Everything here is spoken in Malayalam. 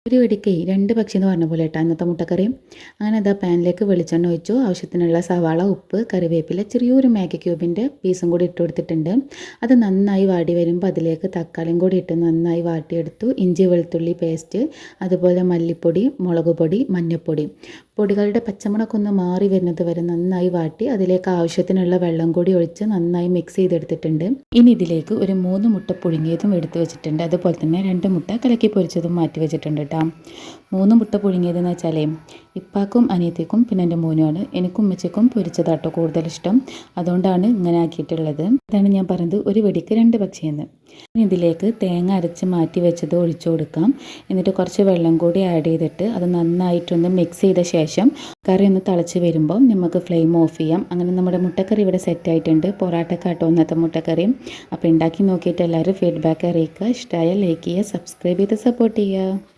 ഒരു വെടിക്ക് രണ്ട് പക്ഷി എന്ന് പറഞ്ഞ പോലെ കേട്ടോ ഇന്നത്തെ മുട്ടക്കറി. അങ്ങനെ അതാ പാനിലേക്ക് വെളിച്ചെണ്ണ ഒഴിച്ചു. ആവശ്യത്തിനുള്ള സവാള, ഉപ്പ്, കറിവേപ്പില, ചെറിയൊരു മാഗി ക്യൂബിൻ്റെ പീസും കൂടി ഇട്ട് കൊടുത്തിട്ടുണ്ട്. അത് നന്നായി വാടി വരുമ്പോൾ അതിലേക്ക് തക്കാളിയും കൂടി ഇട്ട് നന്നായി വാട്ടിയെടുത്തു. ഇഞ്ചി വെളുത്തുള്ളി പേസ്റ്റ്, അതുപോലെ മല്ലിപ്പൊടി, മുളക് പൊടി, മഞ്ഞൾപ്പൊടി, പൊടികളുടെ പച്ചമണമൊക്കെ ഒന്ന് മാറി വരുന്നത് വരെ നന്നായി വാട്ടി അതിലേക്ക് ആവശ്യത്തിനുള്ള വെള്ളം കൂടി ഒഴിച്ച് നന്നായി മിക്സ് ചെയ്തെടുത്തിട്ടുണ്ട്. ഇനി ഇതിലേക്ക് ഒരു 3 മുട്ട പുഴുങ്ങിയതും എടുത്ത് വെച്ചിട്ടുണ്ട്. അതുപോലെ തന്നെ 2 മുട്ട കലക്കി പൊരിച്ചതും മാറ്റി വെച്ചിട്ടുണ്ട് കേട്ടോ. 3 മുട്ട പുഴുങ്ങിയതെന്ന് വെച്ചാലേ ഇപ്പാക്കും അനിയത്തിക്കും പിന്നെ എൻ്റെ മോനുമാണ്. എനിക്കും ഉമ്മച്ചയ്ക്കും പൊരിച്ചതാട്ടോ കൂടുതലിഷ്ടം. അതുകൊണ്ടാണ് ഇങ്ങനെ ആക്കിയിട്ടുള്ളത്. അതാണ് ഞാൻ പറഞ്ഞത് ഒരു വെടിക്ക് 2 പക്ഷിയെന്ന്. ഇനി ഇതിലേക്ക് തേങ്ങ അരച്ച് മാറ്റി വെച്ചത് ഒഴിച്ചു കൊടുക്കാം. എന്നിട്ട് കുറച്ച് വെള്ളം കൂടി ആഡ് ചെയ്തിട്ട് അത് നന്നായിട്ടൊന്ന് മിക്സ് ചെയ്ത ശേഷം കറി ഒന്ന് തിളച്ച് വരുമ്പോൾ നമുക്ക് ഫ്ലെയിം ഓഫ് ചെയ്യാം. അങ്ങനെ നമ്മുടെ മുട്ടക്കറി ഇവിടെ സെറ്റായിട്ടുണ്ട്. പൊറാട്ടക്കാട്ടോ ഇന്നത്തെ മുട്ടക്കറി. അപ്പോൾ ഉണ്ടാക്കി നോക്കിയിട്ട് എല്ലാവരും ഫീഡ്ബാക്ക് അറിയിക്കുക. ഇഷ്ടമായ ലൈക്ക് ചെയ്യുക, സബ്സ്ക്രൈബ് ചെയ്ത് സപ്പോർട്ട് ചെയ്യുക.